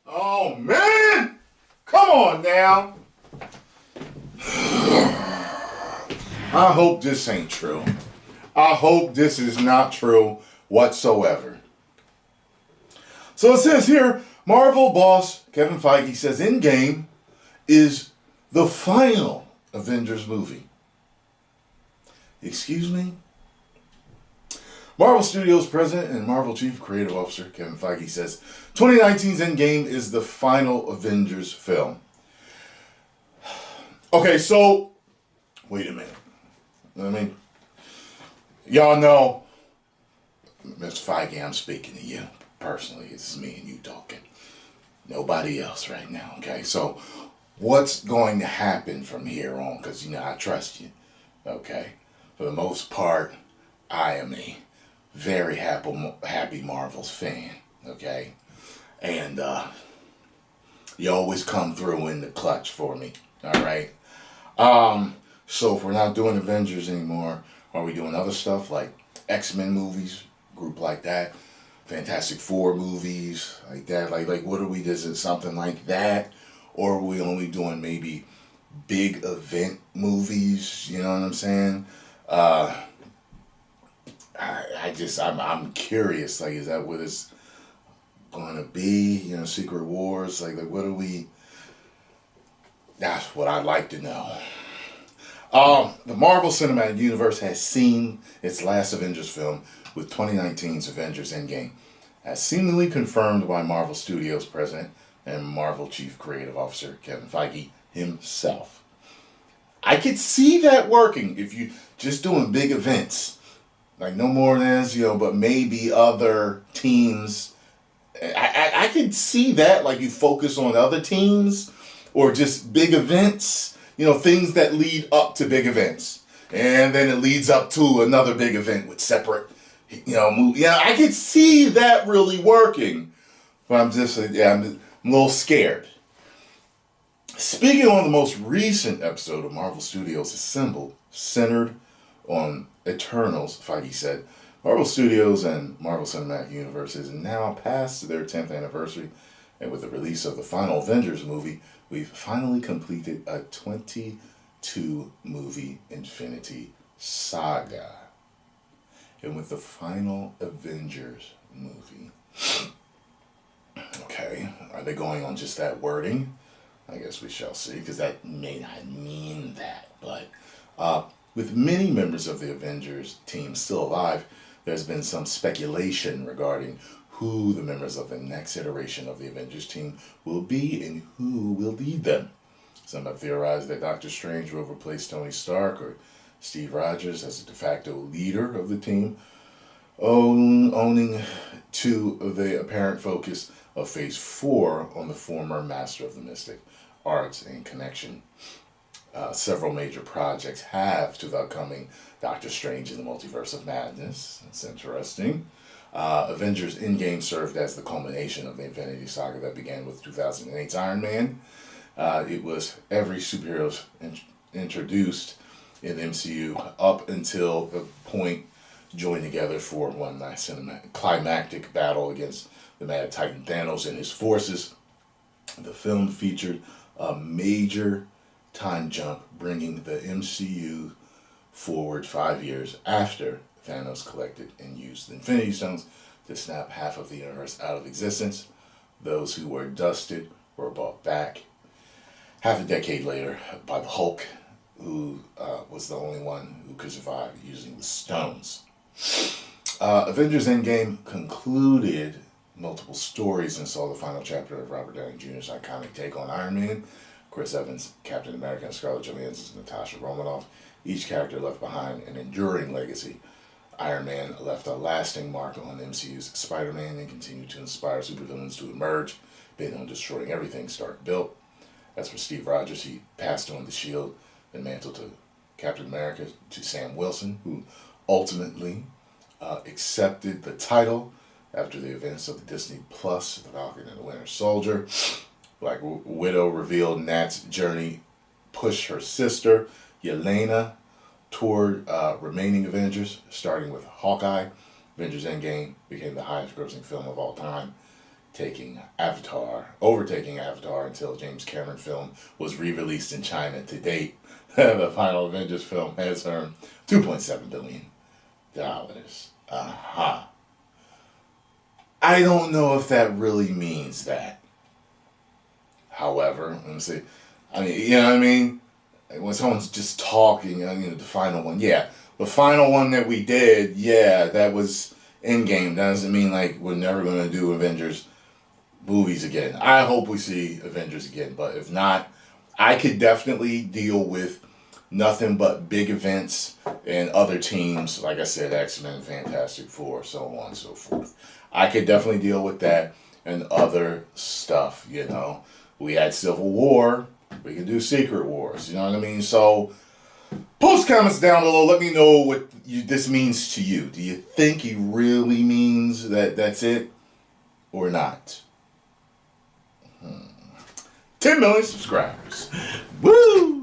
Oh man! Come on now! I hope this ain't true. I hope this is not true whatsoever. So it says here, Marvel boss Kevin Feige says Endgame is the final Avengers movie. Excuse me? Marvel Studios president and Marvel chief creative officer Kevin Feige says 2019's Endgame is the final Avengers film. Okay, so wait a minute. I mean, y'all know, Mr. Feige, I'm speaking to you personally. It's me and you talking. Nobody else right now, okay? So what's going to happen from here on? Because, you know, I trust you, okay? For the most part, I am a very happy Marvel's fan, okay? And you always come through in the clutch for me, all right? So if we're not doing Avengers anymore, are we doing other stuff like X-Men movies, group like that, Fantastic Four movies like that? Like what are we? Is it something like that, or are we only doing maybe big event movies? You know what I'm saying? I'm curious. Like, is that what it's going to be? You know, Secret Wars. Like what are we? That's what I'd like to know. The Marvel Cinematic Universe has seen its last Avengers film with 2019's Avengers Endgame, as seemingly confirmed by Marvel Studios president and Marvel chief creative officer Kevin Feige himself. I could see that working if you just doing big events, like no more than, you know, but maybe other teams. I could see that, like you focus on other teams or just big events. You know, things that lead up to big events. And then it leads up to another big event with separate, you know, movie. Yeah, I could see that really working. But I'm a little scared. Speaking on the most recent episode of Marvel Studios Assembled, centered on Eternals, Feige said, Marvel Studios and Marvel Cinematic Universe is now past their 10th anniversary, and with the release of the final Avengers movie, we've finally completed a 22-movie Infinity Saga. And with the final Avengers movie, okay, are they going on just that wording? I guess we shall see, because that may not mean that. But with many members of the Avengers team still alive, there's been some speculation regarding who the members of the next iteration of the Avengers team will be and who will lead them. Some have theorized that Doctor Strange will replace Tony Stark or Steve Rogers as a de facto leader of the team, owning to the apparent focus of Phase 4 on the former Master of the Mystic Arts and connection. Several major projects have to the upcoming Doctor Strange in the Multiverse of Madness. That's interesting. Avengers Endgame served as the culmination of the Infinity Saga that began with 2008's Iron Man. It was every superhero introduced in the MCU up until the point joined together for one last climactic battle against the Mad Titan Thanos and his forces. The film featured a major time jump, bringing the MCU forward 5 years after Thanos collected and used the Infinity Stones to snap half of the universe out of existence. Those who were dusted were brought back half a decade later by the Hulk, who was the only one who could survive using the stones. Avengers Endgame concluded multiple stories and saw the final chapter of Robert Downey Jr.'s iconic take on Iron Man, Chris Evans, Captain America, and Scarlett Johansson's Natasha Romanoff. Each character left behind an enduring legacy. Iron Man left a lasting mark on MCU's Spider-Man and continued to inspire supervillains to emerge, bent on destroying everything Stark built. As for Steve Rogers, he passed on the shield and mantle to Captain America to Sam Wilson, who ultimately accepted the title after the events of the Disney Plus, The Falcon and the Winter Soldier. Black Widow revealed Nat's journey push her sister, Yelena, toward remaining Avengers, starting with Hawkeye. Avengers Endgame became the highest grossing film of all time, overtaking Avatar until James Cameron film was re-released in China to date. The final Avengers film has earned $2.7 billion. I don't know if that really means that. However, let me see. I mean, you know what I mean? When someone's just talking, the final one, yeah. The final one that we did, yeah, that was Endgame. That doesn't mean like we're never going to do Avengers movies again. I hope we see Avengers again, but if not, I could definitely deal with nothing but big events and other teams, like I said, X-Men, Fantastic Four, so on and so forth. I could definitely deal with that and other stuff, We had Civil War, we could do Secret Wars, you know what I mean? So, post comments down below, let me know what this means to you. Do you think he really means that that's it or not? 10 million subscribers. Woo!